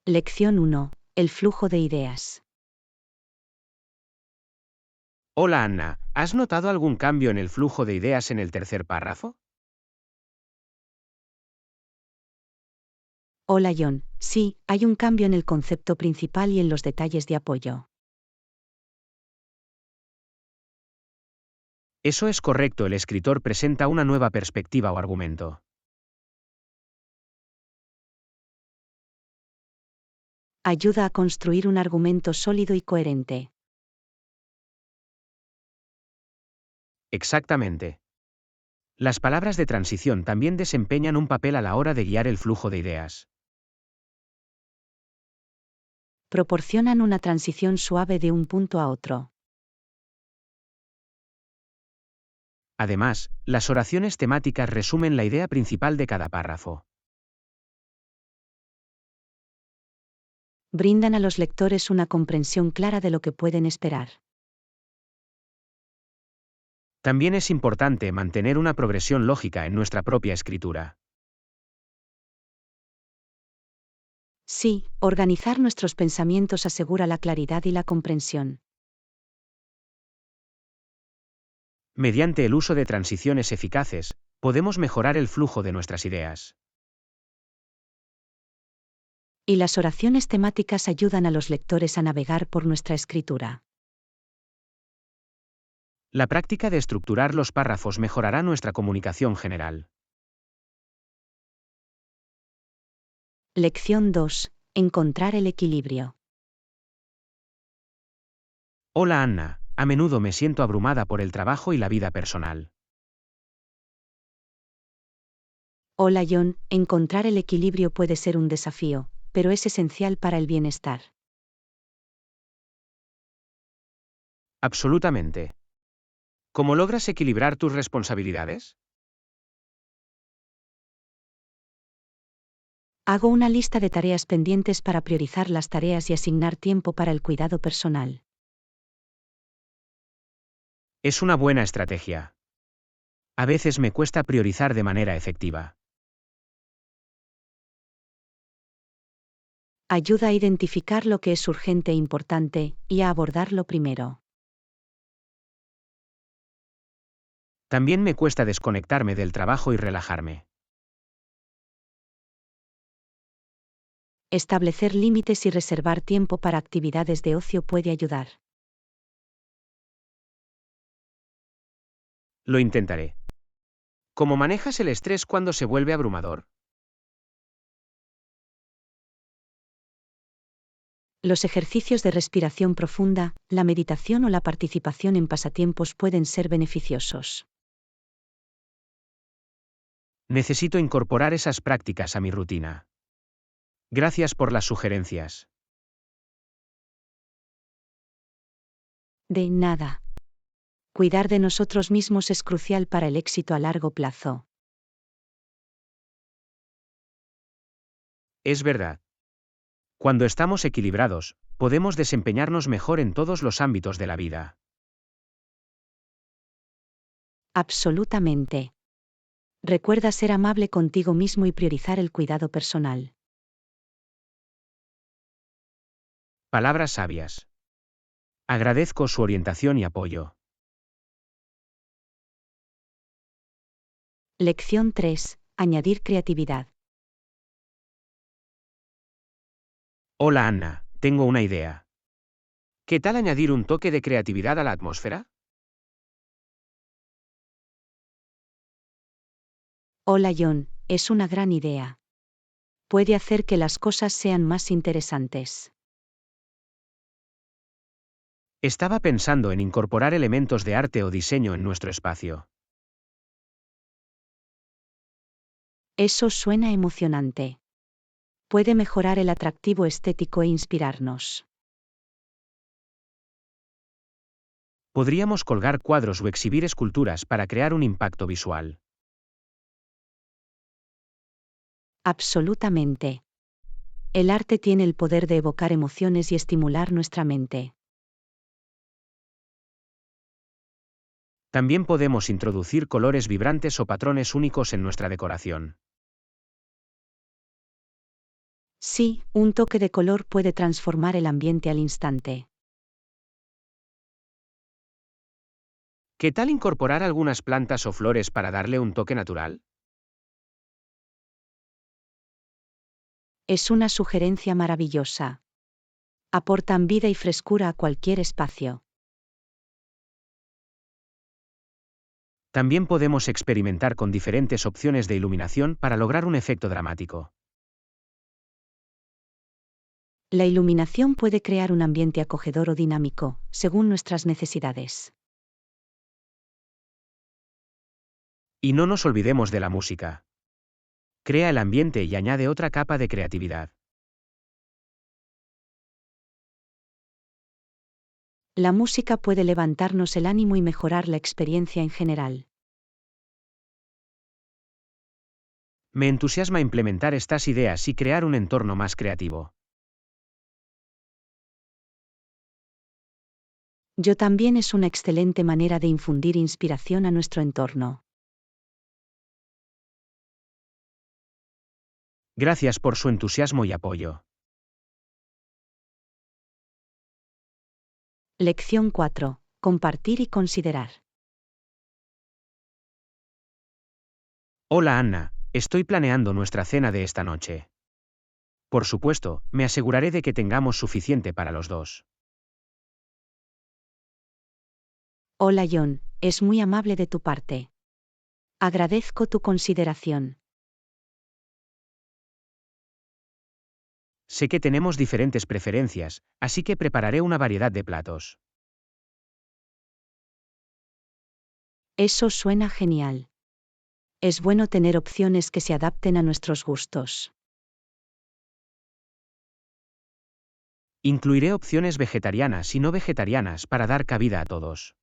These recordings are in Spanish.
Lección 1. El flujo de ideas. Hola Anna, ¿has notado algún cambio en el flujo de ideas en el tercer párrafo? Hola John, sí, hay un cambio en el concepto principal y en los detalles de apoyo. Eso es correcto, el escritor presenta una nueva perspectiva o argumento. Ayuda a construir un argumento sólido y coherente. Exactamente. Las palabras de transición también desempeñan un papel a la hora de guiar el flujo de ideas. Proporcionan una transición suave de un punto a otro. Además, las oraciones temáticas resumen la idea principal de cada párrafo. Brindan a los lectores una comprensión clara de lo que pueden esperar. También es importante mantener una progresión lógica en nuestra propia escritura. Sí, organizar nuestros pensamientos asegura la claridad y la comprensión. Mediante el uso de transiciones eficaces, podemos mejorar el flujo de nuestras ideas. Y las oraciones temáticas ayudan a los lectores a navegar por nuestra escritura. La práctica de estructurar los párrafos mejorará nuestra comunicación general. Lección 2. Encontrar el equilibrio. Hola Anna, a menudo me siento abrumada por el trabajo y la vida personal. Hola John, encontrar el equilibrio puede ser un desafío, pero es esencial para el bienestar. Absolutamente. ¿Cómo logras equilibrar tus responsabilidades? Hago una lista de tareas pendientes para priorizar las tareas y asignar tiempo para el cuidado personal. Es una buena estrategia. A veces me cuesta priorizar de manera efectiva. Ayuda a identificar lo que es urgente e importante, y a abordarlo primero. También me cuesta desconectarme del trabajo y relajarme. Establecer límites y reservar tiempo para actividades de ocio puede ayudar. Lo intentaré. ¿Cómo manejas el estrés cuando se vuelve abrumador? Los ejercicios de respiración profunda, la meditación o la participación en pasatiempos pueden ser beneficiosos. Necesito incorporar esas prácticas a mi rutina. Gracias por las sugerencias. De nada. Cuidar de nosotros mismos es crucial para el éxito a largo plazo. Es verdad. Cuando estamos equilibrados, podemos desempeñarnos mejor en todos los ámbitos de la vida. Absolutamente. Recuerda ser amable contigo mismo y priorizar el cuidado personal. Palabras sabias. Agradezco su orientación y apoyo. Lección 3. Añadir creatividad. Hola Anna, tengo una idea. ¿Qué tal añadir un toque de creatividad a la atmósfera? Hola John, es una gran idea. Puede hacer que las cosas sean más interesantes. Estaba pensando en incorporar elementos de arte o diseño en nuestro espacio. Eso suena emocionante. Puede mejorar el atractivo estético e inspirarnos. Podríamos colgar cuadros o exhibir esculturas para crear un impacto visual. Absolutamente. El arte tiene el poder de evocar emociones y estimular nuestra mente. También podemos introducir colores vibrantes o patrones únicos en nuestra decoración. Sí, un toque de color puede transformar el ambiente al instante. ¿Qué tal incorporar algunas plantas o flores para darle un toque natural? Es una sugerencia maravillosa. Aportan vida y frescura a cualquier espacio. También podemos experimentar con diferentes opciones de iluminación para lograr un efecto dramático. La iluminación puede crear un ambiente acogedor o dinámico, según nuestras necesidades. Y no nos olvidemos de la música. Crea el ambiente y añade otra capa de creatividad. La música puede levantarnos el ánimo y mejorar la experiencia en general. Me entusiasma implementar estas ideas y crear un entorno más creativo. Yo también es una excelente manera de infundir inspiración a nuestro entorno. Gracias por su entusiasmo y apoyo. Lección 4. Compartir y considerar. Hola Anna, estoy planeando nuestra cena de esta noche. Por supuesto, me aseguraré de que tengamos suficiente para los dos. Hola John, es muy amable de tu parte. Agradezco tu consideración. Sé que tenemos diferentes preferencias, así que prepararé una variedad de platos. Eso suena genial. Es bueno tener opciones que se adapten a nuestros gustos. Incluiré opciones vegetarianas y no vegetarianas para dar cabida a todos.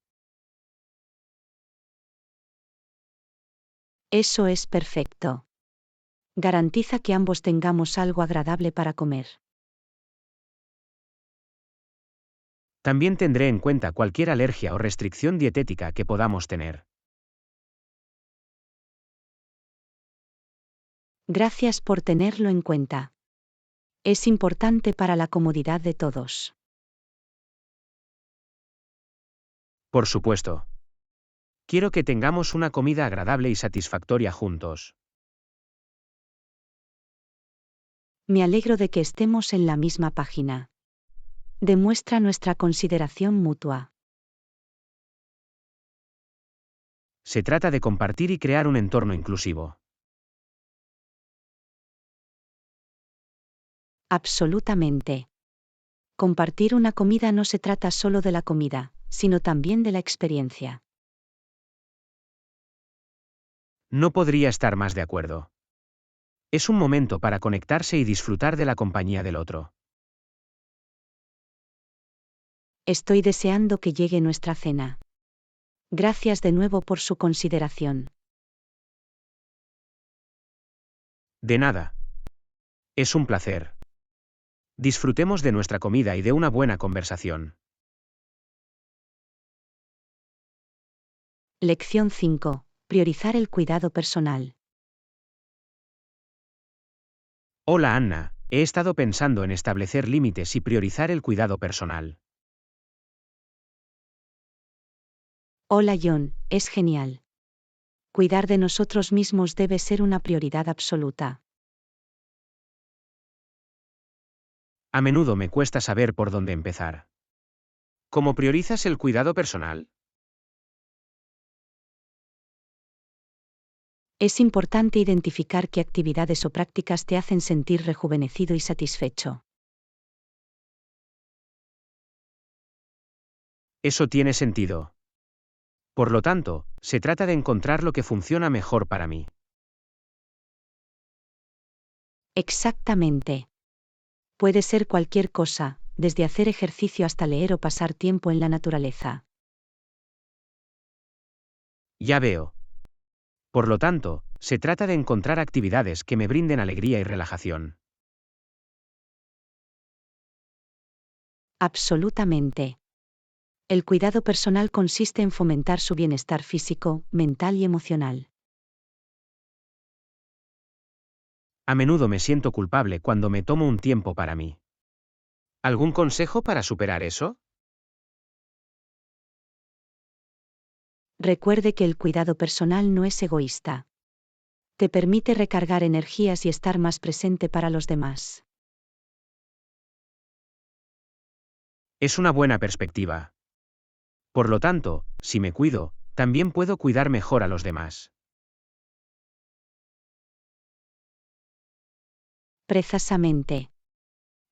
Eso es perfecto. Garantiza que ambos tengamos algo agradable para comer. También tendré en cuenta cualquier alergia o restricción dietética que podamos tener. Gracias por tenerlo en cuenta. Es importante para la comodidad de todos. Por supuesto. Quiero que tengamos una comida agradable y satisfactoria juntos. Me alegro de que estemos en la misma página. Demuestra nuestra consideración mutua. Se trata de compartir y crear un entorno inclusivo. Absolutamente. Compartir una comida no se trata solo de la comida, sino también de la experiencia. No podría estar más de acuerdo. Es un momento para conectarse y disfrutar de la compañía del otro. Estoy deseando que llegue nuestra cena. Gracias de nuevo por su consideración. De nada. Es un placer. Disfrutemos de nuestra comida y de una buena conversación. Lección 5. Priorizar el cuidado personal. Hola Anna, he estado pensando en establecer límites y priorizar el cuidado personal. Hola John, es genial. Cuidar de nosotros mismos debe ser una prioridad absoluta. A menudo me cuesta saber por dónde empezar. ¿Cómo priorizas el cuidado personal? Es importante identificar qué actividades o prácticas te hacen sentir rejuvenecido y satisfecho. Eso tiene sentido. Por lo tanto, se trata de encontrar lo que funciona mejor para mí. Exactamente. Puede ser cualquier cosa, desde hacer ejercicio hasta leer o pasar tiempo en la naturaleza. Ya veo. Por lo tanto, se trata de encontrar actividades que me brinden alegría y relajación. Absolutamente. El cuidado personal consiste en fomentar su bienestar físico, mental y emocional. A menudo me siento culpable cuando me tomo un tiempo para mí. ¿Algún consejo para superar eso? Recuerde que el cuidado personal no es egoísta. Te permite recargar energías y estar más presente para los demás. Es una buena perspectiva. Por lo tanto, si me cuido, también puedo cuidar mejor a los demás. Precisamente.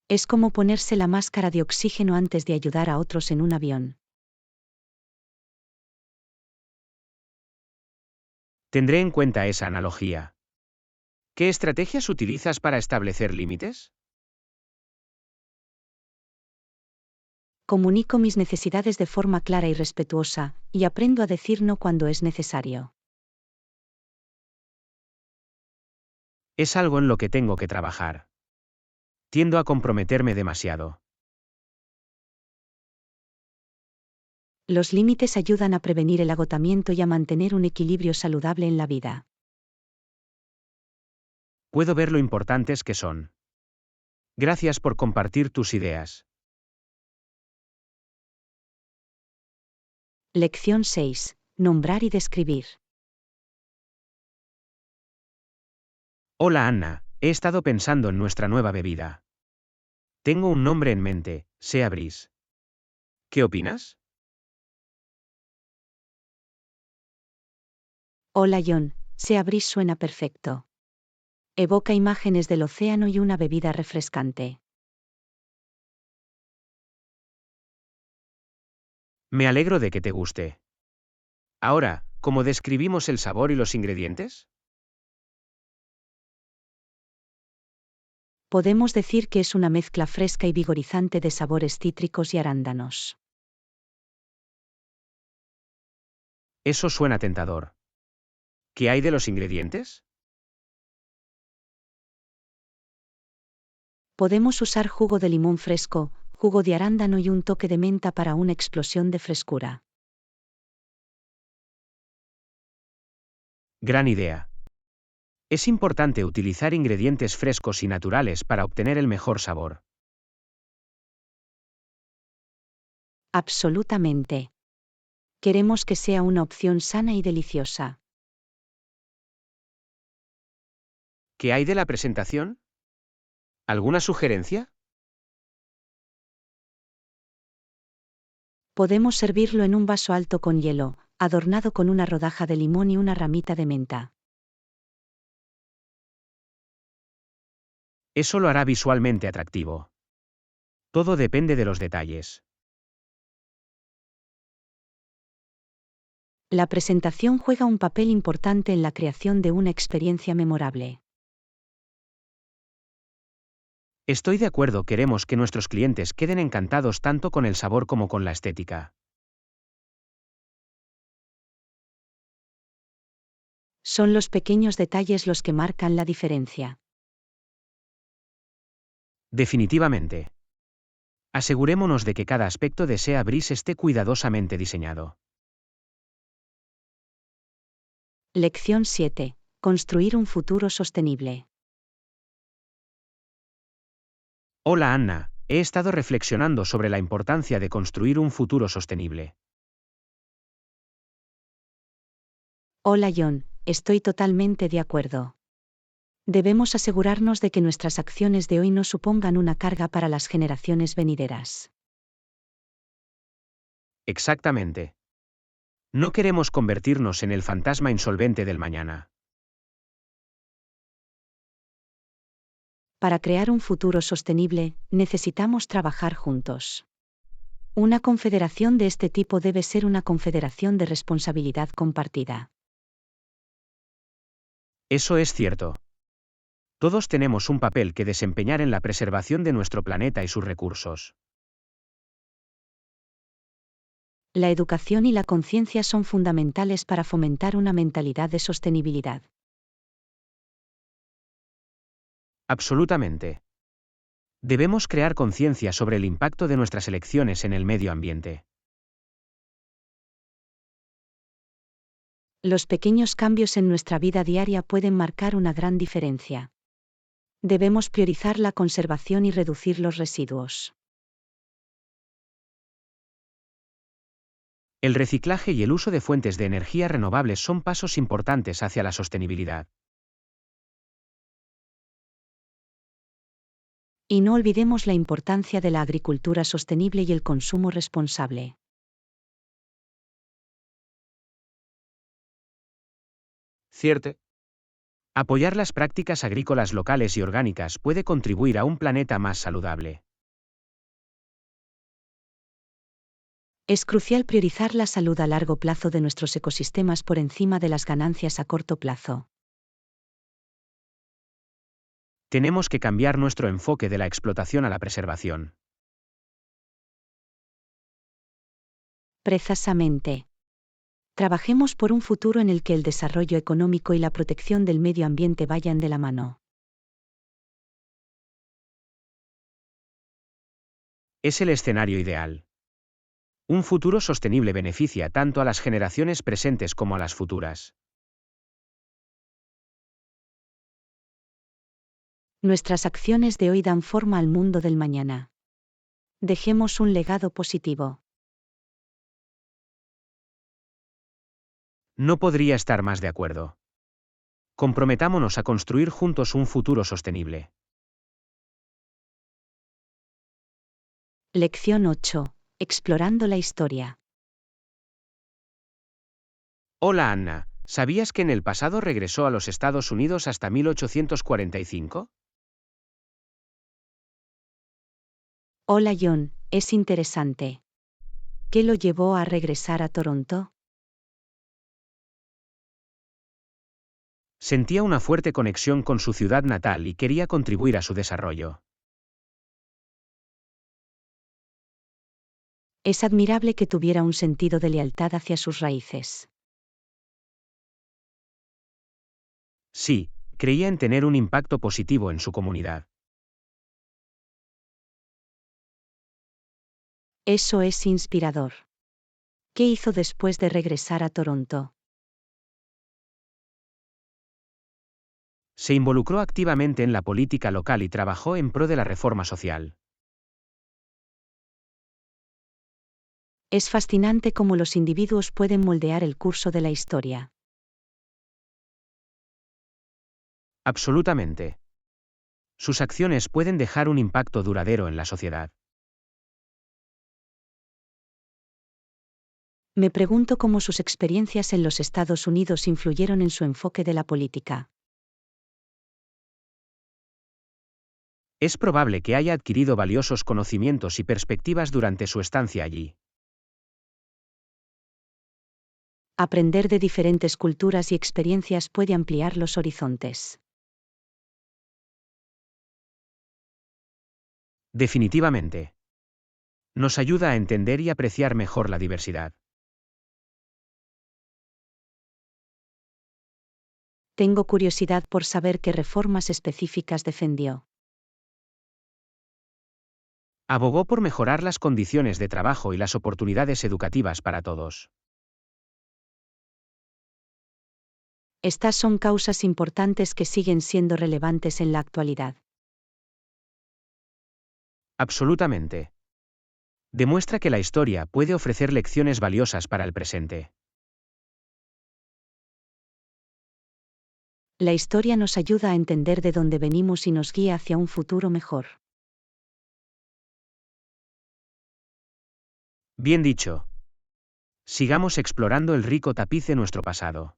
Es como ponerse la máscara de oxígeno antes de ayudar a otros en un avión. Tendré en cuenta esa analogía. ¿Qué estrategias utilizas para establecer límites? Comunico mis necesidades de forma clara y respetuosa, y aprendo a decir no cuando es necesario. Es algo en lo que tengo que trabajar. Tiendo a comprometerme demasiado. Los límites ayudan a prevenir el agotamiento y a mantener un equilibrio saludable en la vida. Puedo ver lo importantes que son. Gracias por compartir tus ideas. Lección 6. Nombrar y describir. Hola Anna, he estado pensando en nuestra nueva bebida. Tengo un nombre en mente, Sea Breeze. ¿Qué opinas? Hola John, Sea Breeze suena perfecto. Evoca imágenes del océano y una bebida refrescante. Me alegro de que te guste. Ahora, ¿cómo describimos el sabor y los ingredientes? Podemos decir que es una mezcla fresca y vigorizante de sabores cítricos y arándanos. Eso suena tentador. ¿Qué hay de los ingredientes? Podemos usar jugo de limón fresco, jugo de arándano y un toque de menta para una explosión de frescura. Gran idea. Es importante utilizar ingredientes frescos y naturales para obtener el mejor sabor. Absolutamente. Queremos que sea una opción sana y deliciosa. ¿Qué hay de la presentación? ¿Alguna sugerencia? Podemos servirlo en un vaso alto con hielo, adornado con una rodaja de limón y una ramita de menta. Eso lo hará visualmente atractivo. Todo depende de los detalles. La presentación juega un papel importante en la creación de una experiencia memorable. Estoy de acuerdo, queremos que nuestros clientes queden encantados tanto con el sabor como con la estética. Son los pequeños detalles los que marcan la diferencia. Definitivamente. Asegurémonos de que cada aspecto de Sea Breeze esté cuidadosamente diseñado. Lección 7. Construir un futuro sostenible. Hola Anna, he estado reflexionando sobre la importancia de construir un futuro sostenible. Hola John, estoy totalmente de acuerdo. Debemos asegurarnos de que nuestras acciones de hoy no supongan una carga para las generaciones venideras. Exactamente. No queremos convertirnos en el fantasma insolvente del mañana. Para crear un futuro sostenible, necesitamos trabajar juntos. Una confederación de este tipo debe ser una confederación de responsabilidad compartida. Eso es cierto. Todos tenemos un papel que desempeñar en la preservación de nuestro planeta y sus recursos. La educación y la conciencia son fundamentales para fomentar una mentalidad de sostenibilidad. Absolutamente. Debemos crear conciencia sobre el impacto de nuestras elecciones en el medio ambiente. Los pequeños cambios en nuestra vida diaria pueden marcar una gran diferencia. Debemos priorizar la conservación y reducir los residuos. El reciclaje y el uso de fuentes de energía renovables son pasos importantes hacia la sostenibilidad. Y no olvidemos la importancia de la agricultura sostenible y el consumo responsable. ¿Cierto? Apoyar las prácticas agrícolas locales y orgánicas puede contribuir a un planeta más saludable. Es crucial priorizar la salud a largo plazo de nuestros ecosistemas por encima de las ganancias a corto plazo. Tenemos que cambiar nuestro enfoque de la explotación a la preservación. Precisamente. Trabajemos por un futuro en el que el desarrollo económico y la protección del medio ambiente vayan de la mano. Es el escenario ideal. Un futuro sostenible beneficia tanto a las generaciones presentes como a las futuras. Nuestras acciones de hoy dan forma al mundo del mañana. Dejemos un legado positivo. No podría estar más de acuerdo. Comprometámonos a construir juntos un futuro sostenible. Lección 8. Explorando la historia. Hola Anna, ¿sabías que en el pasado regresó a los Estados Unidos hasta 1845? Hola John, es interesante. ¿Qué lo llevó a regresar a Toronto? Sentía una fuerte conexión con su ciudad natal y quería contribuir a su desarrollo. Es admirable que tuviera un sentido de lealtad hacia sus raíces. Sí, creía en tener un impacto positivo en su comunidad. Eso es inspirador. ¿Qué hizo después de regresar a Toronto? Se involucró activamente en la política local y trabajó en pro de la reforma social. Es fascinante cómo los individuos pueden moldear el curso de la historia. Absolutamente. Sus acciones pueden dejar un impacto duradero en la sociedad. Me pregunto cómo sus experiencias en los Estados Unidos influyeron en su enfoque de la política. Es probable que haya adquirido valiosos conocimientos y perspectivas durante su estancia allí. Aprender de diferentes culturas y experiencias puede ampliar los horizontes. Definitivamente. Nos ayuda a entender y apreciar mejor la diversidad. Tengo curiosidad por saber qué reformas específicas defendió. Abogó por mejorar las condiciones de trabajo y las oportunidades educativas para todos. Estas son causas importantes que siguen siendo relevantes en la actualidad. Absolutamente. Demuestra que la historia puede ofrecer lecciones valiosas para el presente. La historia nos ayuda a entender de dónde venimos y nos guía hacia un futuro mejor. Bien dicho. Sigamos explorando el rico tapiz de nuestro pasado.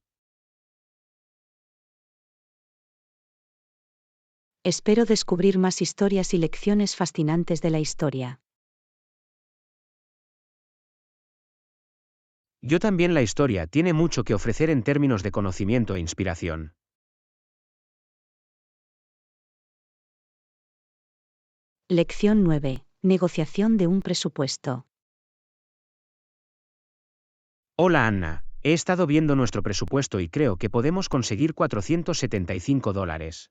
Espero descubrir más historias y lecciones fascinantes de la historia. Yo también la historia tiene mucho que ofrecer en términos de conocimiento e inspiración. Lección 9. Negociación de un presupuesto. Hola Anna, he estado viendo nuestro presupuesto y creo que podemos conseguir $475.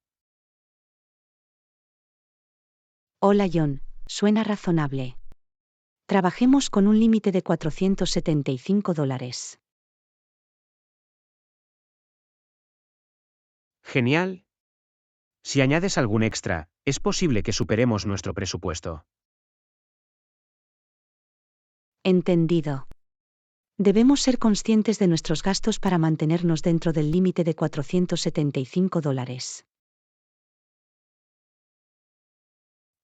Hola John, suena razonable. Trabajemos con un límite de $475. Genial. Si añades algún extra, es posible que superemos nuestro presupuesto. Entendido. Debemos ser conscientes de nuestros gastos para mantenernos dentro del límite de $475.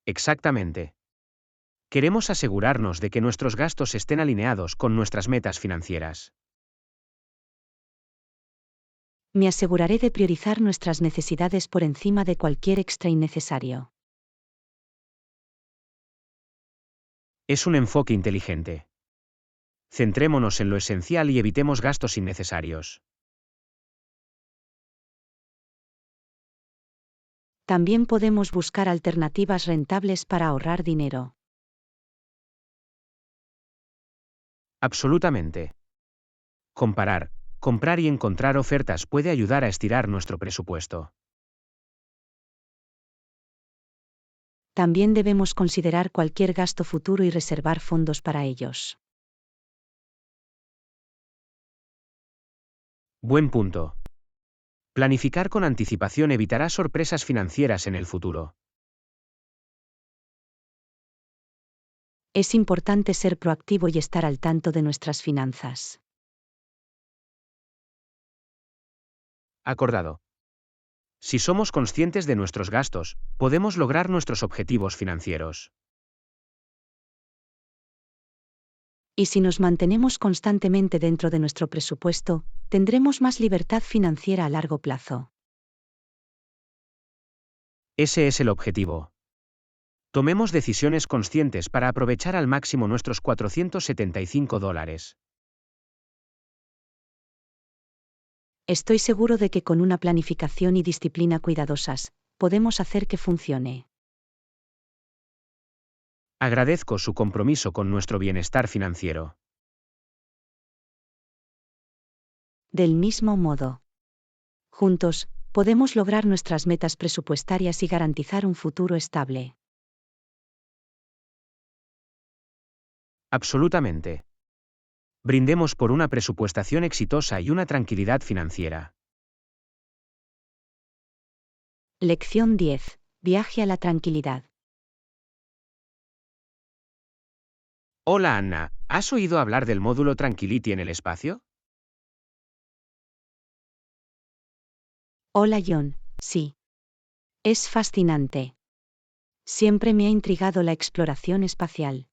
Exactamente. Queremos asegurarnos de que nuestros gastos estén alineados con nuestras metas financieras. Me aseguraré de priorizar nuestras necesidades por encima de cualquier extra innecesario. Es un enfoque inteligente. Centrémonos en lo esencial y evitemos gastos innecesarios. También podemos buscar alternativas rentables para ahorrar dinero. Absolutamente. Comparar, comprar y encontrar ofertas puede ayudar a estirar nuestro presupuesto. También debemos considerar cualquier gasto futuro y reservar fondos para ellos. Buen punto. Planificar con anticipación evitará sorpresas financieras en el futuro. Es importante ser proactivo y estar al tanto de nuestras finanzas. Acordado. Si somos conscientes de nuestros gastos, podemos lograr nuestros objetivos financieros. Y si nos mantenemos constantemente dentro de nuestro presupuesto, tendremos más libertad financiera a largo plazo. Ese es el objetivo. Tomemos decisiones conscientes para aprovechar al máximo nuestros $475. Estoy seguro de que con una planificación y disciplina cuidadosas, podemos hacer que funcione. Agradezco su compromiso con nuestro bienestar financiero. Del mismo modo, juntos, podemos lograr nuestras metas presupuestarias y garantizar un futuro estable. Absolutamente. Brindemos por una presupuestación exitosa y una tranquilidad financiera. Lección 10. Viaje a la tranquilidad. Hola Anna, ¿has oído hablar del módulo Tranquility en el espacio? Hola John, sí. Es fascinante. Siempre me ha intrigado la exploración espacial.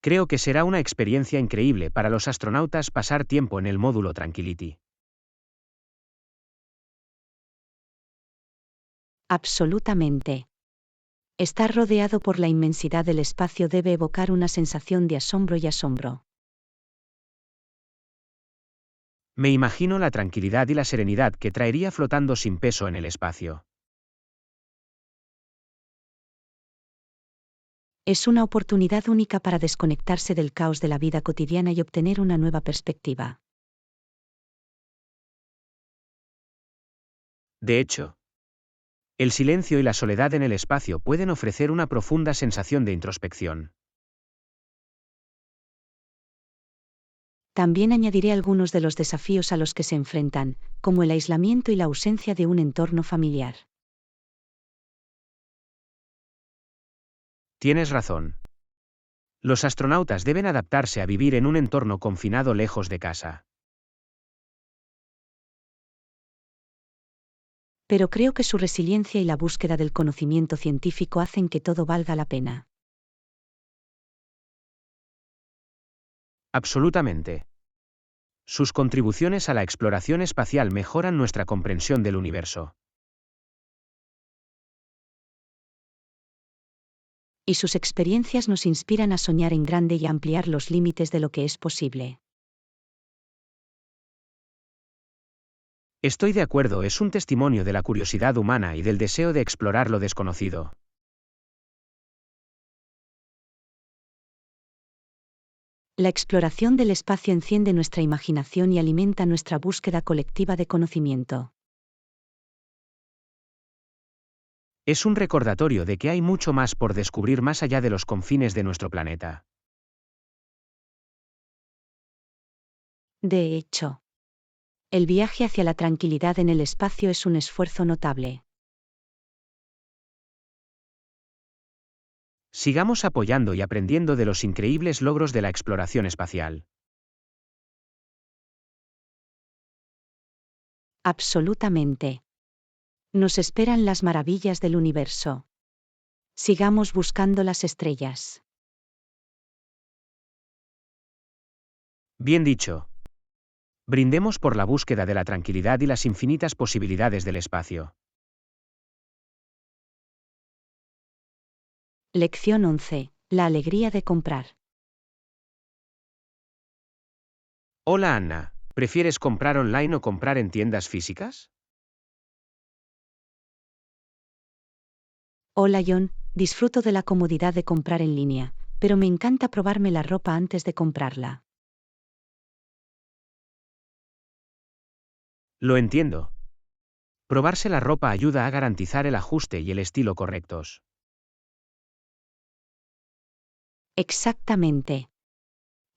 Creo que será una experiencia increíble para los astronautas pasar tiempo en el módulo Tranquility. Absolutamente. Estar rodeado por la inmensidad del espacio debe evocar una sensación de asombro y asombro. Me imagino la tranquilidad y la serenidad que traería flotando sin peso en el espacio. Es una oportunidad única para desconectarse del caos de la vida cotidiana y obtener una nueva perspectiva. De hecho, el silencio y la soledad en el espacio pueden ofrecer una profunda sensación de introspección. También añadiré algunos de los desafíos a los que se enfrentan, como el aislamiento y la ausencia de un entorno familiar. Tienes razón. Los astronautas deben adaptarse a vivir en un entorno confinado lejos de casa. Pero creo que su resiliencia y la búsqueda del conocimiento científico hacen que todo valga la pena. Absolutamente. Sus contribuciones a la exploración espacial mejoran nuestra comprensión del universo. Y sus experiencias nos inspiran a soñar en grande y a ampliar los límites de lo que es posible. Estoy de acuerdo, es un testimonio de la curiosidad humana y del deseo de explorar lo desconocido. La exploración del espacio enciende nuestra imaginación y alimenta nuestra búsqueda colectiva de conocimiento. Es un recordatorio de que hay mucho más por descubrir más allá de los confines de nuestro planeta. De hecho, El viaje hacia la tranquilidad en el espacio es un esfuerzo notable. Sigamos apoyando y aprendiendo de los increíbles logros de la exploración espacial. Absolutamente. Nos esperan las maravillas del universo. Sigamos buscando las estrellas. Bien dicho. Brindemos por la búsqueda de la tranquilidad y las infinitas posibilidades del espacio. Lección 11. La alegría de comprar. Hola Anna, ¿prefieres comprar online o comprar en tiendas físicas? Hola John, disfruto de la comodidad de comprar en línea, pero me encanta probarme la ropa antes de comprarla. Lo entiendo. Probarse la ropa ayuda a garantizar el ajuste y el estilo correctos. Exactamente.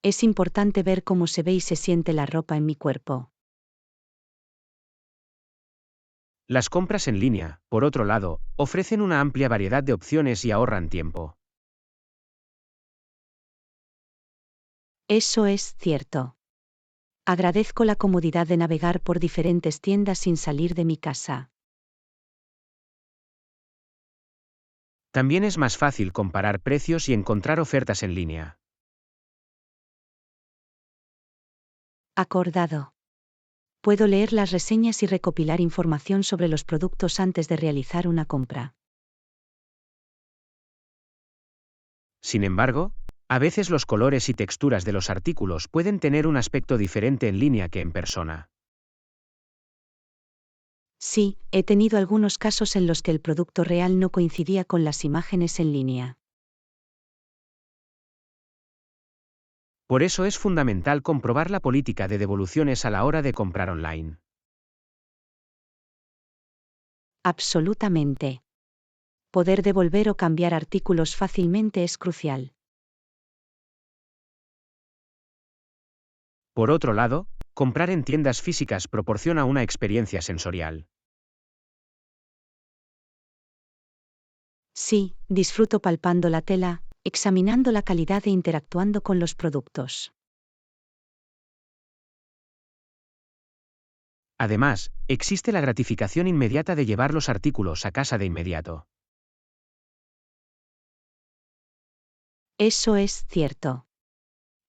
Es importante ver cómo se ve y se siente la ropa en mi cuerpo. Las compras en línea, por otro lado, ofrecen una amplia variedad de opciones y ahorran tiempo. Eso es cierto. Agradezco la comodidad de navegar por diferentes tiendas sin salir de mi casa. También es más fácil comparar precios y encontrar ofertas en línea. Acordado. Puedo leer las reseñas y recopilar información sobre los productos antes de realizar una compra. Sin embargo, a veces los colores y texturas de los artículos pueden tener un aspecto diferente en línea que en persona. Sí, he tenido algunos casos en los que el producto real no coincidía con las imágenes en línea. Por eso es fundamental comprobar la política de devoluciones a la hora de comprar online. Absolutamente. Poder devolver o cambiar artículos fácilmente es crucial. Por otro lado, comprar en tiendas físicas proporciona una experiencia sensorial. Sí, disfruto palpando la tela, examinando la calidad e interactuando con los productos. Además, existe la gratificación inmediata de llevar los artículos a casa de inmediato. Eso es cierto.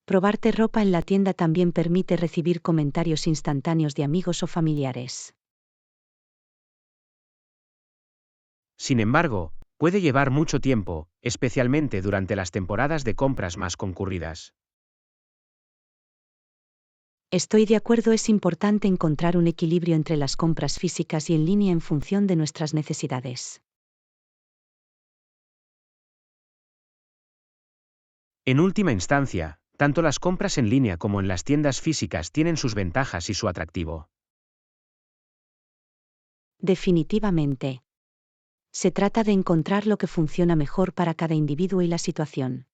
Probarte ropa en la tienda también permite recibir comentarios instantáneos de amigos o familiares. Sin embargo, puede llevar mucho tiempo, especialmente durante las temporadas de compras más concurridas. Estoy de acuerdo, es importante encontrar un equilibrio entre las compras físicas y en línea en función de nuestras necesidades. En última instancia, tanto las compras en línea como en las tiendas físicas tienen sus ventajas y su atractivo. Definitivamente. Se trata de encontrar lo que funciona mejor para cada individuo y la situación.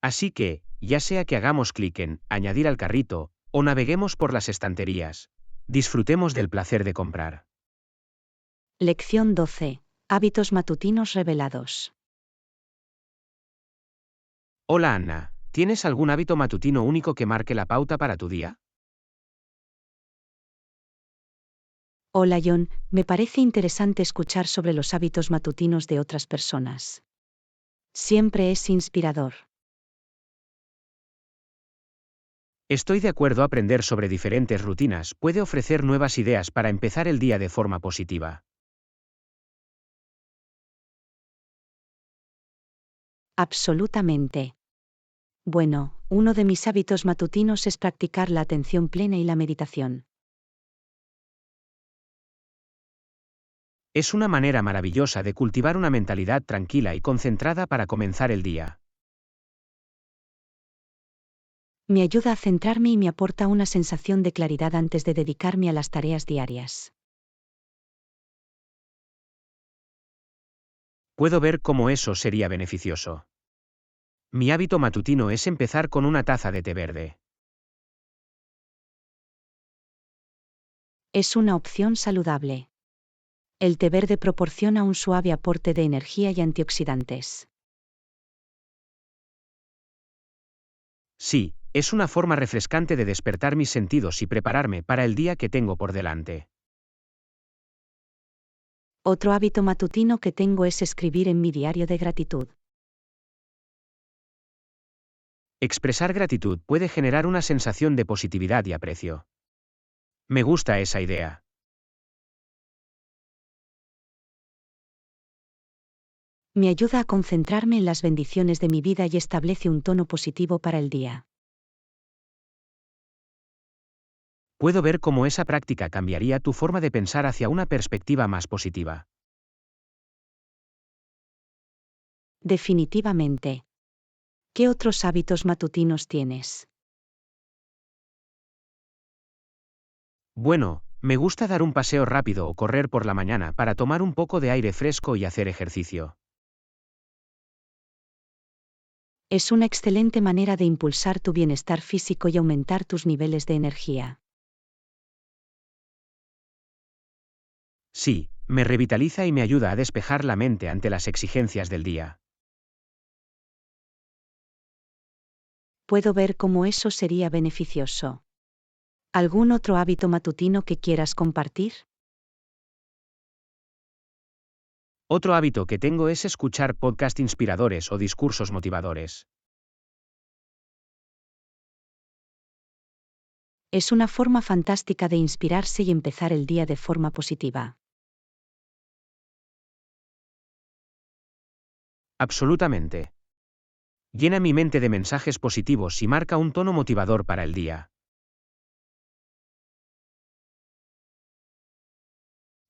Así que, ya sea que hagamos clic en añadir al carrito, o naveguemos por las estanterías, disfrutemos del placer de comprar. Lección 12. Hábitos matutinos revelados. Hola Anna, ¿tienes algún hábito matutino único que marque la pauta para tu día? Hola John, me parece interesante escuchar sobre los hábitos matutinos de otras personas. Siempre es inspirador. Estoy de acuerdo, aprender sobre diferentes rutinas puede ofrecer nuevas ideas para empezar el día de forma positiva. Absolutamente. Bueno, uno de mis hábitos matutinos es practicar la atención plena y la meditación. Es una manera maravillosa de cultivar una mentalidad tranquila y concentrada para comenzar el día. Me ayuda a centrarme y me aporta una sensación de claridad antes de dedicarme a las tareas diarias. Puedo ver cómo eso sería beneficioso. Mi hábito matutino es empezar con una taza de té verde. Es una opción saludable. El té verde proporciona un suave aporte de energía y antioxidantes. Sí, es una forma refrescante de despertar mis sentidos y prepararme para el día que tengo por delante. Otro hábito matutino que tengo es escribir en mi diario de gratitud. Expresar gratitud puede generar una sensación de positividad y aprecio. Me gusta esa idea. Me ayuda a concentrarme en las bendiciones de mi vida y establece un tono positivo para el día. Puedo ver cómo esa práctica cambiaría tu forma de pensar hacia una perspectiva más positiva. Definitivamente. ¿Qué otros hábitos matutinos tienes? Bueno, me gusta dar un paseo rápido o correr por la mañana para tomar un poco de aire fresco y hacer ejercicio. Es una excelente manera de impulsar tu bienestar físico y aumentar tus niveles de energía. Sí, me revitaliza y me ayuda a despejar la mente ante las exigencias del día. Puedo ver cómo eso sería beneficioso. ¿Algún otro hábito matutino que quieras compartir? Otro hábito que tengo es escuchar podcasts inspiradores o discursos motivadores. Es una forma fantástica de inspirarse y empezar el día de forma positiva. Absolutamente. Llena mi mente de mensajes positivos y marca un tono motivador para el día.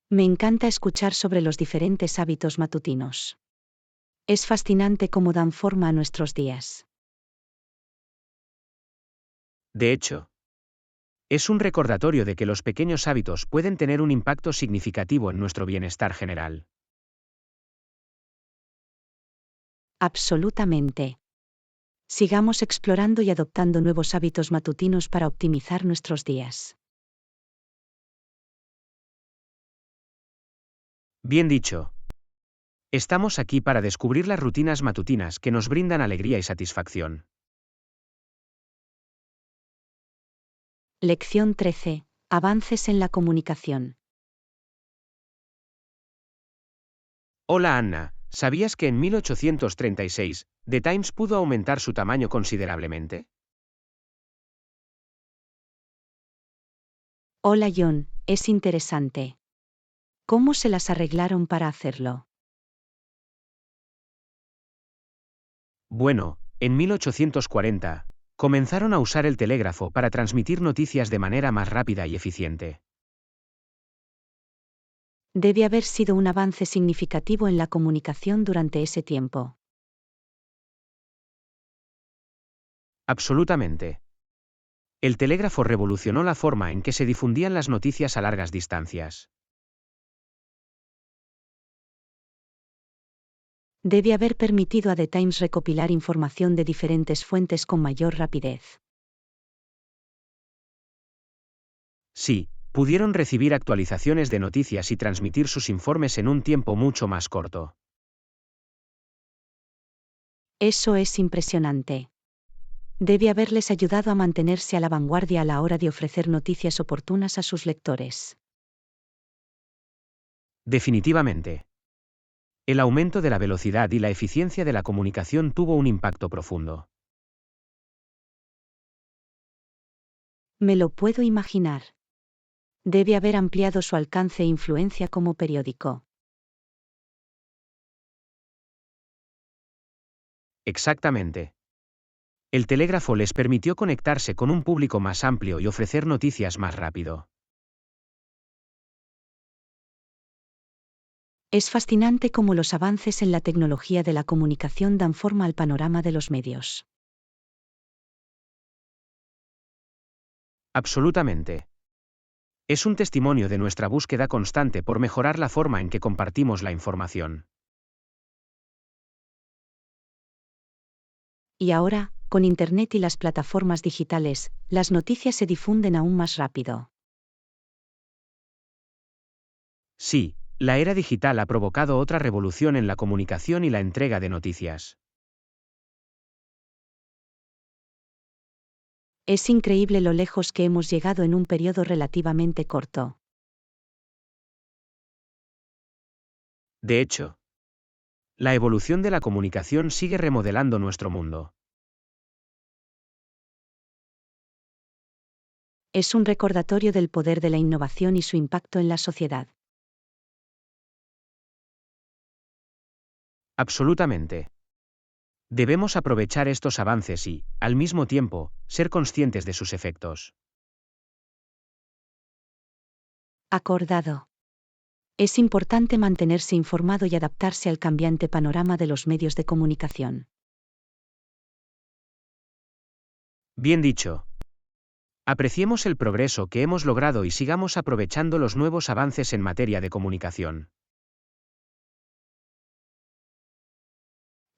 Me encanta escuchar sobre los diferentes hábitos matutinos. Es fascinante cómo dan forma a nuestros días. De hecho, es un recordatorio de que los pequeños hábitos pueden tener un impacto significativo en nuestro bienestar general. Absolutamente. Sigamos explorando y adoptando nuevos hábitos matutinos para optimizar nuestros días. Bien dicho. Estamos aquí para descubrir las rutinas matutinas que nos brindan alegría y satisfacción. Lección 13. Avances en la comunicación. Hola Anna, ¿sabías que en 1836, The Times pudo aumentar su tamaño considerablemente? Hola John, es interesante. ¿Cómo se las arreglaron para hacerlo? Bueno, en 1840, comenzaron a usar el telégrafo para transmitir noticias de manera más rápida y eficiente. Debe haber sido un avance significativo en la comunicación durante ese tiempo. Absolutamente. El telégrafo revolucionó la forma en que se difundían las noticias a largas distancias. Debe haber permitido a The Times recopilar información de diferentes fuentes con mayor rapidez. Sí, pudieron recibir actualizaciones de noticias y transmitir sus informes en un tiempo mucho más corto. Eso es impresionante. Debe haberles ayudado a mantenerse a la vanguardia a la hora de ofrecer noticias oportunas a sus lectores. Definitivamente. El aumento de la velocidad y la eficiencia de la comunicación tuvo un impacto profundo. Me lo puedo imaginar. Debe haber ampliado su alcance e influencia como periódico. Exactamente. El telégrafo les permitió conectarse con un público más amplio y ofrecer noticias más rápido. Es fascinante cómo los avances en la tecnología de la comunicación dan forma al panorama de los medios. Absolutamente. Es un testimonio de nuestra búsqueda constante por mejorar la forma en que compartimos la información. Y ahora, con Internet y las plataformas digitales, las noticias se difunden aún más rápido. Sí, la era digital ha provocado otra revolución en la comunicación y la entrega de noticias. Es increíble lo lejos que hemos llegado en un periodo relativamente corto. De hecho, la evolución de la comunicación sigue remodelando nuestro mundo. Es un recordatorio del poder de la innovación y su impacto en la sociedad. Absolutamente. Debemos aprovechar estos avances y, al mismo tiempo, ser conscientes de sus efectos. Acordado. Es importante mantenerse informado y adaptarse al cambiante panorama de los medios de comunicación. Bien dicho. Apreciemos el progreso que hemos logrado y sigamos aprovechando los nuevos avances en materia de comunicación.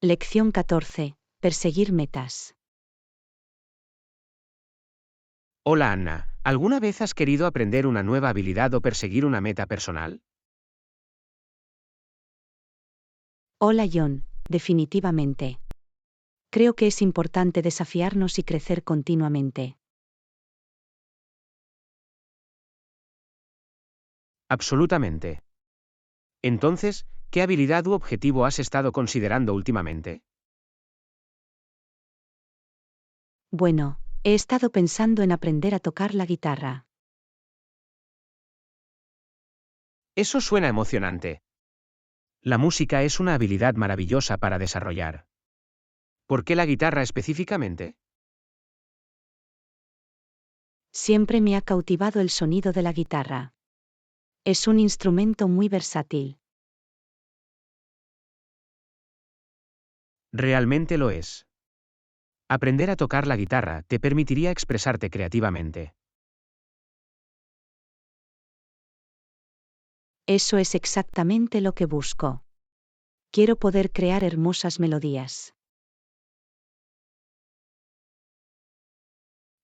Lección 14. Perseguir metas. Hola Anna, ¿alguna vez has querido aprender una nueva habilidad o perseguir una meta personal? Hola John, definitivamente. Creo que es importante desafiarnos y crecer continuamente. Absolutamente. Entonces, ¿qué habilidad u objetivo has estado considerando últimamente? Bueno, he estado pensando en aprender a tocar la guitarra. Eso suena emocionante. La música es una habilidad maravillosa para desarrollar. ¿Por qué la guitarra específicamente? Siempre me ha cautivado el sonido de la guitarra. Es un instrumento muy versátil. Realmente lo es. Aprender a tocar la guitarra te permitiría expresarte creativamente. Eso es exactamente lo que busco. Quiero poder crear hermosas melodías.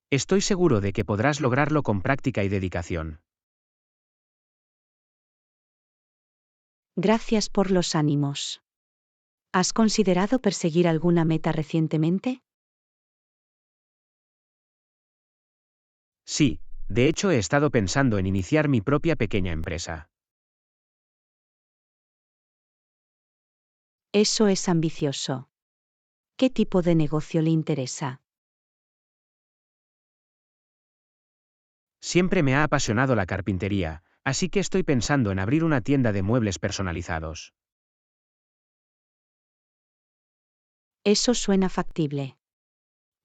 Estoy seguro de que podrás lograrlo con práctica y dedicación. Gracias por los ánimos. ¿Has considerado perseguir alguna meta recientemente? Sí, de hecho he estado pensando en iniciar mi propia pequeña empresa. Eso es ambicioso. ¿Qué tipo de negocio le interesa? Siempre me ha apasionado la carpintería, así que estoy pensando en abrir una tienda de muebles personalizados. Eso suena factible.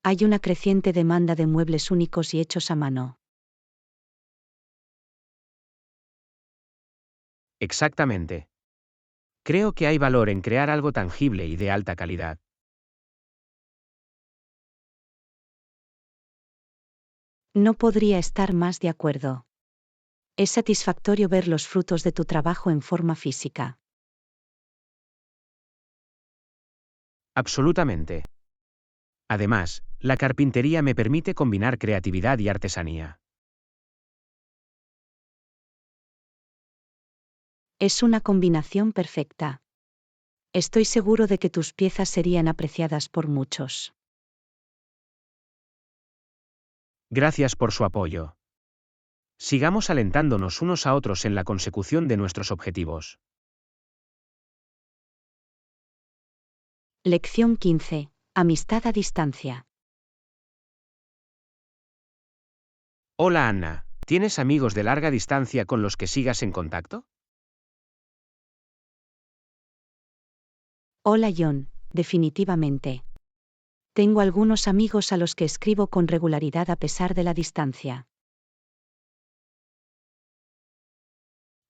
Hay una creciente demanda de muebles únicos y hechos a mano. Exactamente. Creo que hay valor en crear algo tangible y de alta calidad. No podría estar más de acuerdo. Es satisfactorio ver los frutos de tu trabajo en forma física. Absolutamente. Además, la carpintería me permite combinar creatividad y artesanía. Es una combinación perfecta. Estoy seguro de que tus piezas serían apreciadas por muchos. Gracias por su apoyo. Sigamos alentándonos unos a otros en la consecución de nuestros objetivos. Lección 15. Amistad a distancia. Hola Anna, ¿tienes amigos de larga distancia con los que sigas en contacto? Hola John, definitivamente. Tengo algunos amigos a los que escribo con regularidad a pesar de la distancia.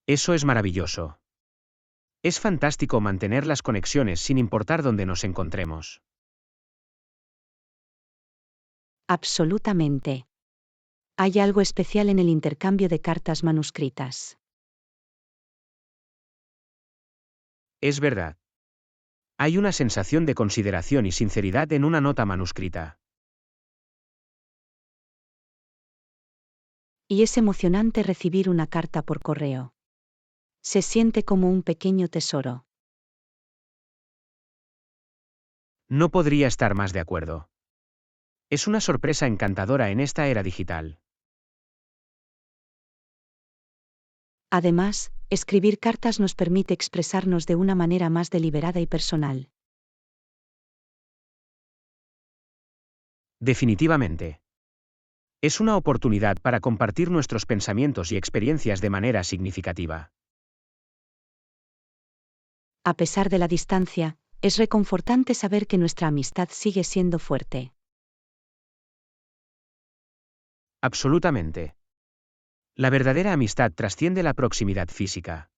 Eso es maravilloso. Es fantástico mantener las conexiones sin importar dónde nos encontremos. Absolutamente. Hay algo especial en el intercambio de cartas manuscritas. Es verdad. Hay una sensación de consideración y sinceridad en una nota manuscrita. Y es emocionante recibir una carta por correo. Se siente como un pequeño tesoro. No podría estar más de acuerdo. Es una sorpresa encantadora en esta era digital. Además, escribir cartas nos permite expresarnos de una manera más deliberada y personal. Definitivamente. Es una oportunidad para compartir nuestros pensamientos y experiencias de manera significativa. A pesar de la distancia, es reconfortante saber que nuestra amistad sigue siendo fuerte. Absolutamente. La verdadera amistad trasciende la proximidad física.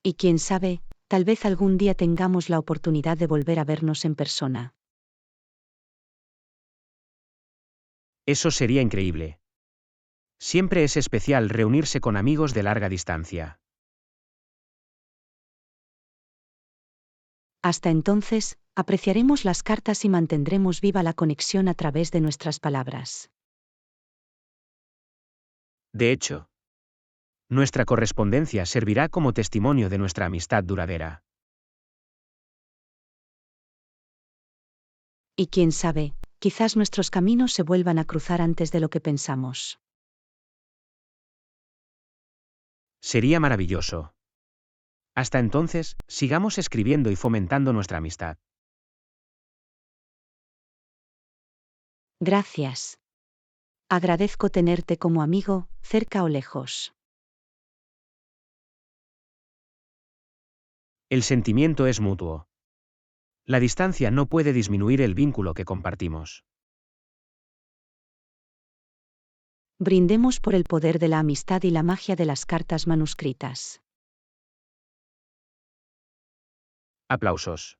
Y quién sabe, tal vez algún día tengamos la oportunidad de volver a vernos en persona. Eso sería increíble. Siempre es especial reunirse con amigos de larga distancia. Hasta entonces, apreciaremos las cartas y mantendremos viva la conexión a través de nuestras palabras. De hecho, nuestra correspondencia servirá como testimonio de nuestra amistad duradera. Y quién sabe, quizás nuestros caminos se vuelvan a cruzar antes de lo que pensamos. Sería maravilloso. Hasta entonces, sigamos escribiendo y fomentando nuestra amistad. Gracias. Agradezco tenerte como amigo, cerca o lejos. El sentimiento es mutuo. La distancia no puede disminuir el vínculo que compartimos. Brindemos por el poder de la amistad y la magia de las cartas manuscritas. Aplausos.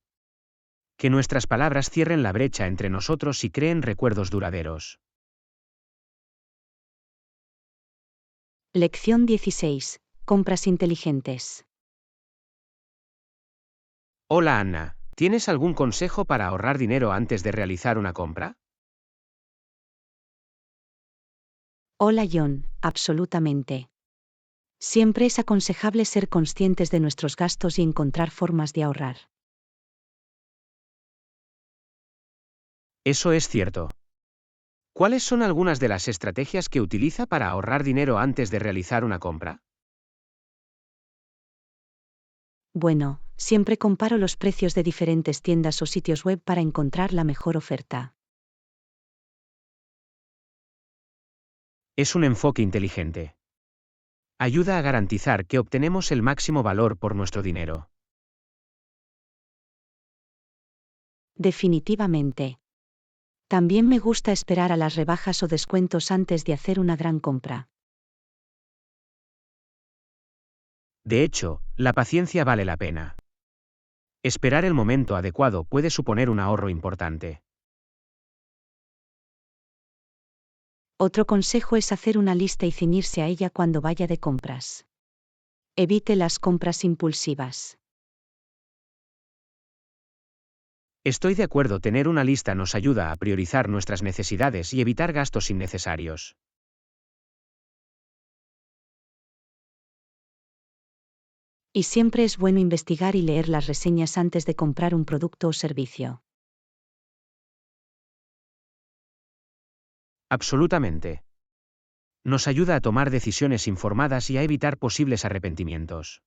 Que nuestras palabras cierren la brecha entre nosotros y creen recuerdos duraderos. Lección 16. Compras inteligentes. Hola Anna, ¿tienes algún consejo para ahorrar dinero antes de realizar una compra? Hola John, absolutamente. Siempre es aconsejable ser conscientes de nuestros gastos y encontrar formas de ahorrar. Eso es cierto. ¿Cuáles son algunas de las estrategias que utiliza para ahorrar dinero antes de realizar una compra? Bueno, siempre comparo los precios de diferentes tiendas o sitios web para encontrar la mejor oferta. Es un enfoque inteligente. Ayuda a garantizar que obtenemos el máximo valor por nuestro dinero. Definitivamente. También me gusta esperar a las rebajas o descuentos antes de hacer una gran compra. De hecho, la paciencia vale la pena. Esperar el momento adecuado puede suponer un ahorro importante. Otro consejo es hacer una lista y ceñirse a ella cuando vaya de compras. Evite las compras impulsivas. Estoy de acuerdo, tener una lista nos ayuda a priorizar nuestras necesidades y evitar gastos innecesarios. Y siempre es bueno investigar y leer las reseñas antes de comprar un producto o servicio. Absolutamente. Nos ayuda a tomar decisiones informadas y a evitar posibles arrepentimientos.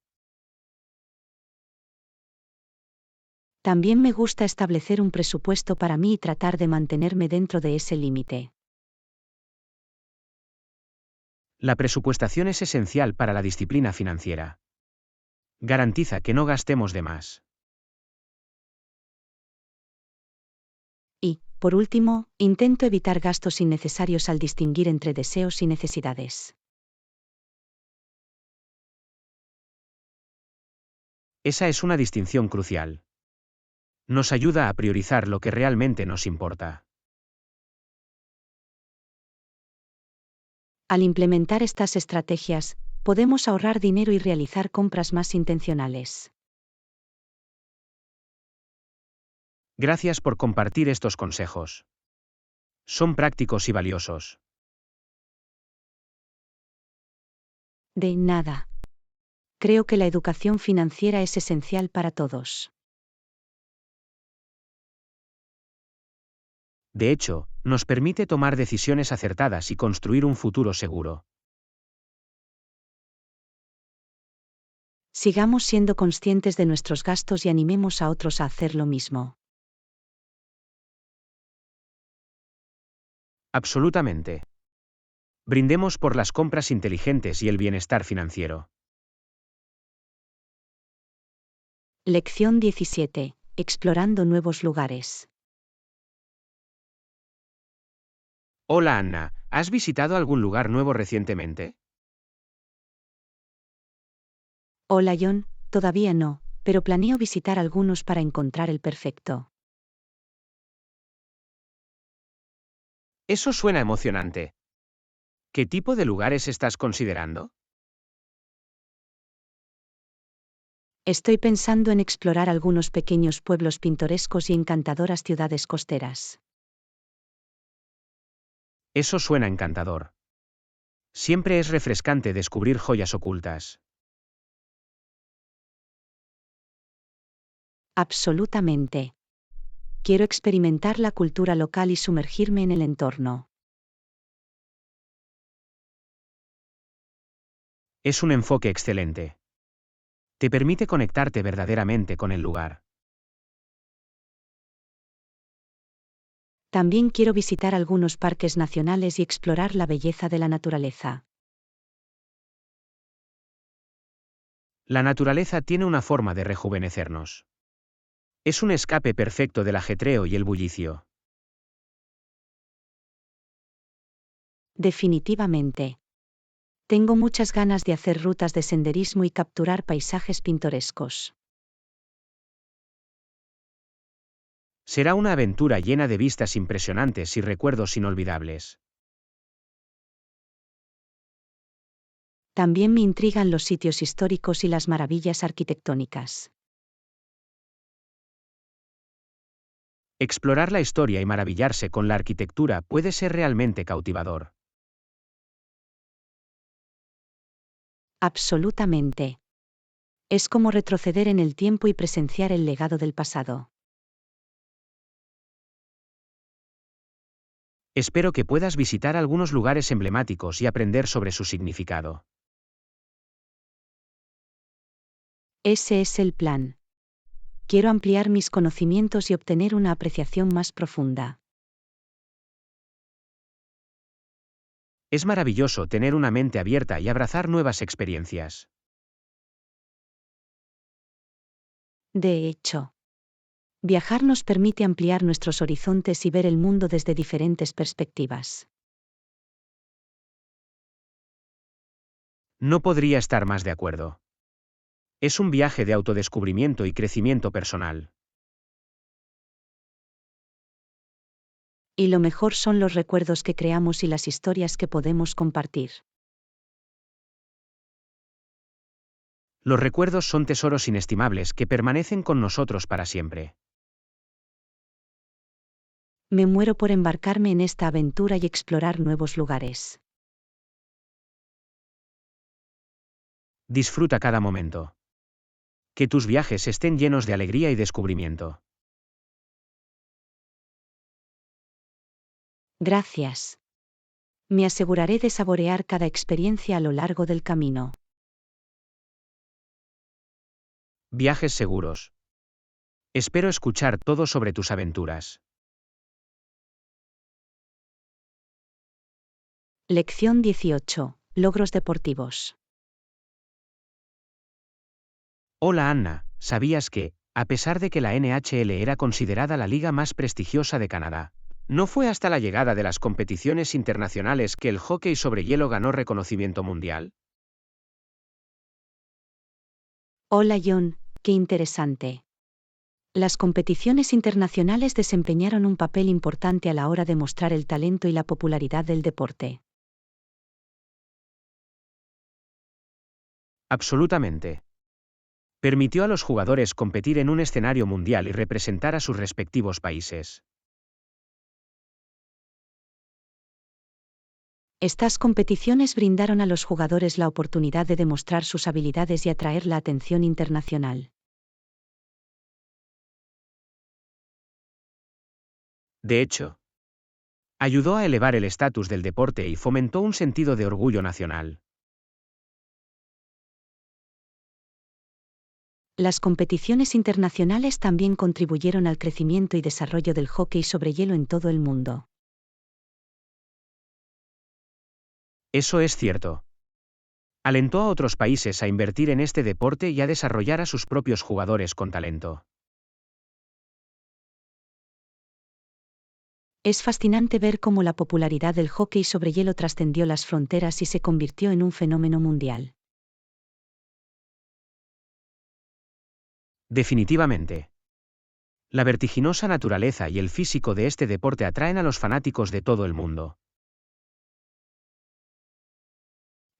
También me gusta establecer un presupuesto para mí y tratar de mantenerme dentro de ese límite. La presupuestación es esencial para la disciplina financiera. Garantiza que no gastemos de más. Y, por último, intento evitar gastos innecesarios al distinguir entre deseos y necesidades. Esa es una distinción crucial. Nos ayuda a priorizar lo que realmente nos importa. Al implementar estas estrategias, podemos ahorrar dinero y realizar compras más intencionales. Gracias por compartir estos consejos. Son prácticos y valiosos. De nada. Creo que la educación financiera es esencial para todos. De hecho, nos permite tomar decisiones acertadas y construir un futuro seguro. Sigamos siendo conscientes de nuestros gastos y animemos a otros a hacer lo mismo. Absolutamente. Brindemos por las compras inteligentes y el bienestar financiero. Lección 17. Explorando nuevos lugares. Hola Anna, ¿has visitado algún lugar nuevo recientemente? Hola John, todavía no, pero planeo visitar algunos para encontrar el perfecto. Eso suena emocionante. ¿Qué tipo de lugares estás considerando? Estoy pensando en explorar algunos pequeños pueblos pintorescos y encantadoras ciudades costeras. Eso suena encantador. Siempre es refrescante descubrir joyas ocultas. Absolutamente. Quiero experimentar la cultura local y sumergirme en el entorno. Es un enfoque excelente. Te permite conectarte verdaderamente con el lugar. También quiero visitar algunos parques nacionales y explorar la belleza de la naturaleza. La naturaleza tiene una forma de rejuvenecernos. Es un escape perfecto del ajetreo y el bullicio. Definitivamente. Tengo muchas ganas de hacer rutas de senderismo y capturar paisajes pintorescos. Será una aventura llena de vistas impresionantes y recuerdos inolvidables. También me intrigan los sitios históricos y las maravillas arquitectónicas. Explorar la historia y maravillarse con la arquitectura puede ser realmente cautivador. Absolutamente. Es como retroceder en el tiempo y presenciar el legado del pasado. Espero que puedas visitar algunos lugares emblemáticos y aprender sobre su significado. Ese es el plan. Quiero ampliar mis conocimientos y obtener una apreciación más profunda. Es maravilloso tener una mente abierta y abrazar nuevas experiencias. De hecho, viajar nos permite ampliar nuestros horizontes y ver el mundo desde diferentes perspectivas. No podría estar más de acuerdo. Es un viaje de autodescubrimiento y crecimiento personal. Y lo mejor son los recuerdos que creamos y las historias que podemos compartir. Los recuerdos son tesoros inestimables que permanecen con nosotros para siempre. Me muero por embarcarme en esta aventura y explorar nuevos lugares. Disfruta cada momento. Que tus viajes estén llenos de alegría y descubrimiento. Gracias. Me aseguraré de saborear cada experiencia a lo largo del camino. Viajes seguros. Espero escuchar todo sobre tus aventuras. Lección 18. Logros deportivos. Hola Anna, ¿sabías que, a pesar de que la NHL era considerada la liga más prestigiosa de Canadá, no fue hasta la llegada de las competiciones internacionales que el hockey sobre hielo ganó reconocimiento mundial? Hola John, qué interesante. Las competiciones internacionales desempeñaron un papel importante a la hora de mostrar el talento y la popularidad del deporte. Absolutamente. Permitió a los jugadores competir en un escenario mundial y representar a sus respectivos países. Estas competiciones brindaron a los jugadores la oportunidad de demostrar sus habilidades y atraer la atención internacional. De hecho, ayudó a elevar el estatus del deporte y fomentó un sentido de orgullo nacional. Las competiciones internacionales también contribuyeron al crecimiento y desarrollo del hockey sobre hielo en todo el mundo. Eso es cierto. Alentó a otros países a invertir en este deporte y a desarrollar a sus propios jugadores con talento. Es fascinante ver cómo la popularidad del hockey sobre hielo trascendió las fronteras y se convirtió en un fenómeno mundial. Definitivamente. La vertiginosa naturaleza y el físico de este deporte atraen a los fanáticos de todo el mundo.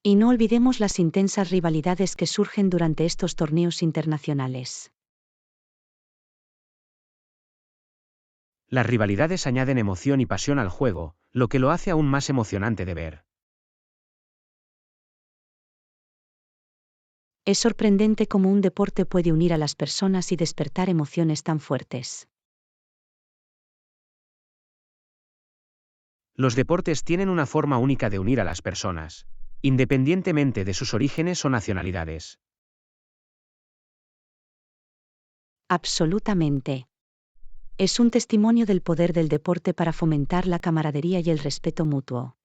Y no olvidemos las intensas rivalidades que surgen durante estos torneos internacionales. Las rivalidades añaden emoción y pasión al juego, lo que lo hace aún más emocionante de ver. Es sorprendente cómo un deporte puede unir a las personas y despertar emociones tan fuertes. Los deportes tienen una forma única de unir a las personas, independientemente de sus orígenes o nacionalidades. Absolutamente. Es un testimonio del poder del deporte para fomentar la camaradería y el respeto mutuo.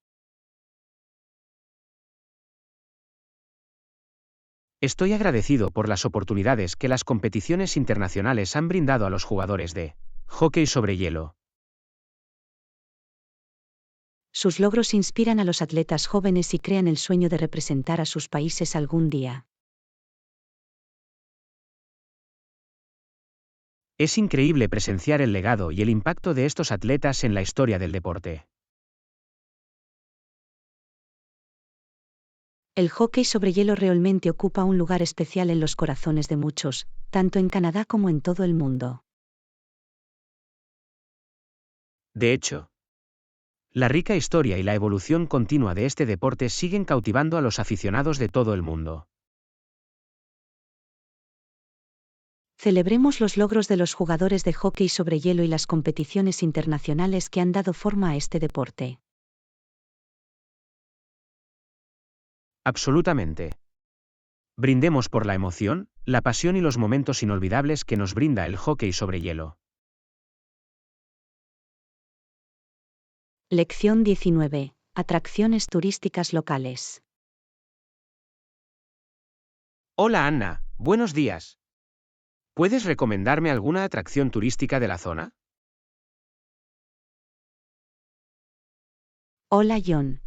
Estoy agradecido por las oportunidades que las competiciones internacionales han brindado a los jugadores de hockey sobre hielo. Sus logros inspiran a los atletas jóvenes y crean el sueño de representar a sus países algún día. Es increíble presenciar el legado y el impacto de estos atletas en la historia del deporte. El hockey sobre hielo realmente ocupa un lugar especial en los corazones de muchos, tanto en Canadá como en todo el mundo. De hecho, la rica historia y la evolución continua de este deporte siguen cautivando a los aficionados de todo el mundo. Celebremos los logros de los jugadores de hockey sobre hielo y las competiciones internacionales que han dado forma a este deporte. Absolutamente. Brindemos por la emoción, la pasión y los momentos inolvidables que nos brinda el hockey sobre hielo. Lección 19. Atracciones turísticas locales. Hola Anna, buenos días. ¿Puedes recomendarme alguna atracción turística de la zona? Hola John.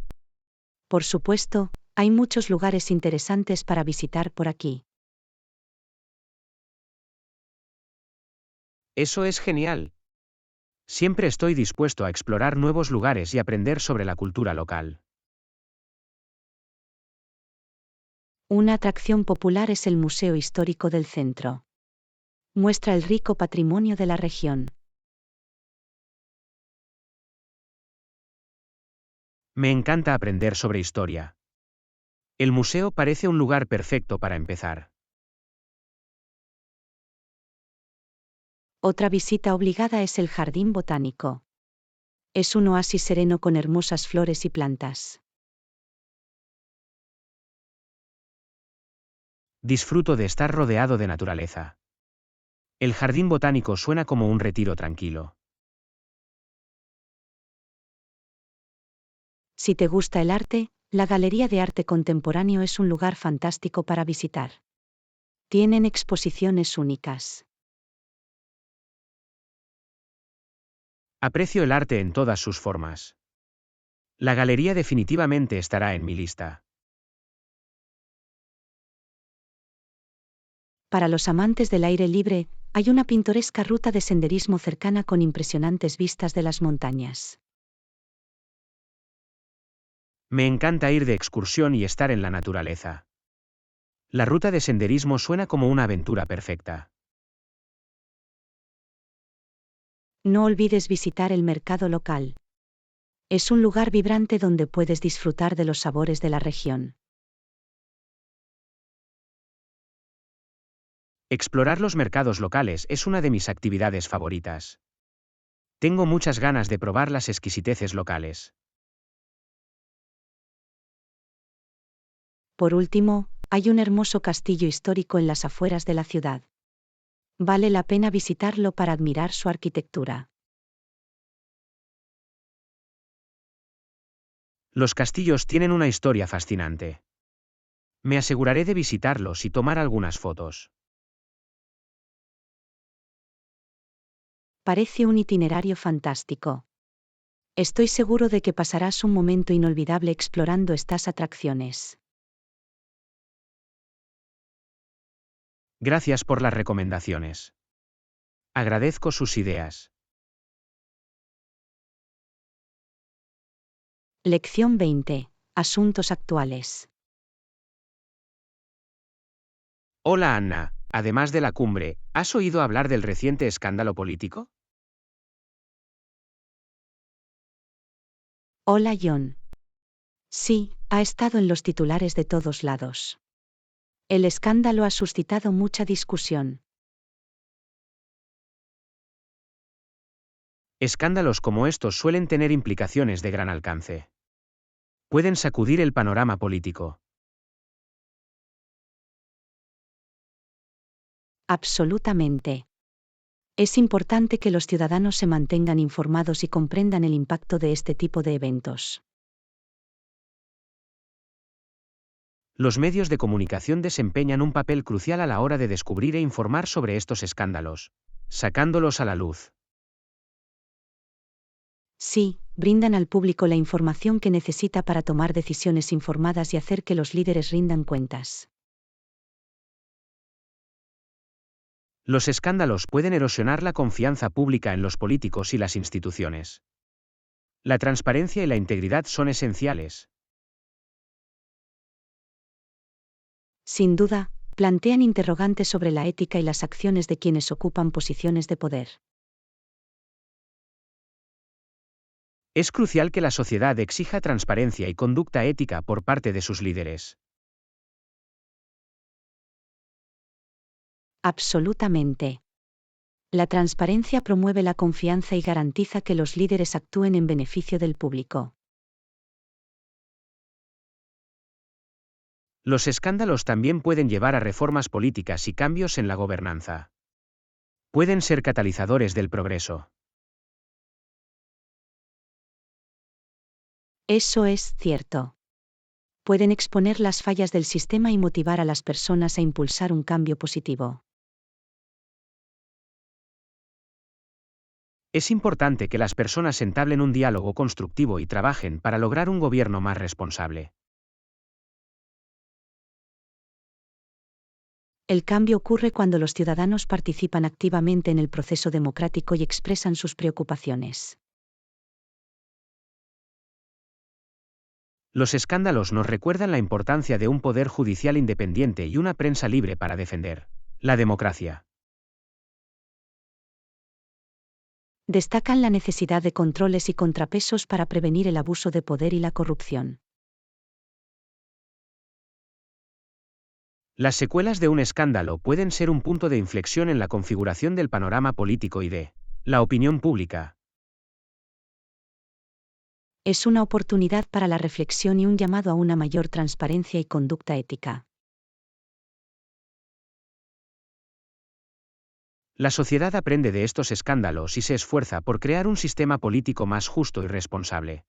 Por supuesto, hay muchos lugares interesantes para visitar por aquí. Eso es genial. Siempre estoy dispuesto a explorar nuevos lugares y aprender sobre la cultura local. Una atracción popular es el Museo Histórico del Centro. Muestra el rico patrimonio de la región. Me encanta aprender sobre historia. El museo parece un lugar perfecto para empezar. Otra visita obligada es el Jardín Botánico. Es un oasis sereno con hermosas flores y plantas. Disfruto de estar rodeado de naturaleza. El jardín botánico suena como un retiro tranquilo. Si te gusta el arte, la Galería de Arte Contemporáneo es un lugar fantástico para visitar. Tienen exposiciones únicas. Aprecio el arte en todas sus formas. La galería definitivamente estará en mi lista. Para los amantes del aire libre, hay una pintoresca ruta de senderismo cercana con impresionantes vistas de las montañas. Me encanta ir de excursión y estar en la naturaleza. La ruta de senderismo suena como una aventura perfecta. No olvides visitar el mercado local. Es un lugar vibrante donde puedes disfrutar de los sabores de la región. Explorar los mercados locales es una de mis actividades favoritas. Tengo muchas ganas de probar las exquisiteces locales. Por último, hay un hermoso castillo histórico en las afueras de la ciudad. Vale la pena visitarlo para admirar su arquitectura. Los castillos tienen una historia fascinante. Me aseguraré de visitarlos y tomar algunas fotos. Parece un itinerario fantástico. Estoy seguro de que pasarás un momento inolvidable explorando estas atracciones. Gracias por las recomendaciones. Agradezco sus ideas. Lección 20. Asuntos actuales. Hola Anna, además de la cumbre, ¿has oído hablar del reciente escándalo político? Hola John. Sí, ha estado en los titulares de todos lados. El escándalo ha suscitado mucha discusión. Escándalos como estos suelen tener implicaciones de gran alcance. Pueden sacudir el panorama político. Absolutamente. Es importante que los ciudadanos se mantengan informados y comprendan el impacto de este tipo de eventos. Los medios de comunicación desempeñan un papel crucial a la hora de descubrir e informar sobre estos escándalos, sacándolos a la luz. Sí, brindan al público la información que necesita para tomar decisiones informadas y hacer que los líderes rindan cuentas. Los escándalos pueden erosionar la confianza pública en los políticos y las instituciones. La transparencia y la integridad son esenciales. Sin duda, plantean interrogantes sobre la ética y las acciones de quienes ocupan posiciones de poder. Es crucial que la sociedad exija transparencia y conducta ética por parte de sus líderes. Absolutamente. La transparencia promueve la confianza y garantiza que los líderes actúen en beneficio del público. Los escándalos también pueden llevar a reformas políticas y cambios en la gobernanza. Pueden ser catalizadores del progreso. Eso es cierto. Pueden exponer las fallas del sistema y motivar a las personas a impulsar un cambio positivo. Es importante que las personas entablen un diálogo constructivo y trabajen para lograr un gobierno más responsable. El cambio ocurre cuando los ciudadanos participan activamente en el proceso democrático y expresan sus preocupaciones. Los escándalos nos recuerdan la importancia de un poder judicial independiente y una prensa libre para defender la democracia. Destacan la necesidad de controles y contrapesos para prevenir el abuso de poder y la corrupción. Las secuelas de un escándalo pueden ser un punto de inflexión en la configuración del panorama político y de la opinión pública. Es una oportunidad para la reflexión y un llamado a una mayor transparencia y conducta ética. La sociedad aprende de estos escándalos y se esfuerza por crear un sistema político más justo y responsable.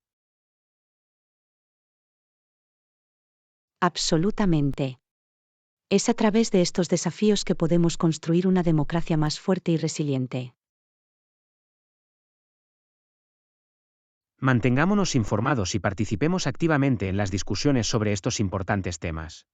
Absolutamente. Es a través de estos desafíos que podemos construir una democracia más fuerte y resiliente. Mantengámonos informados y participemos activamente en las discusiones sobre estos importantes temas.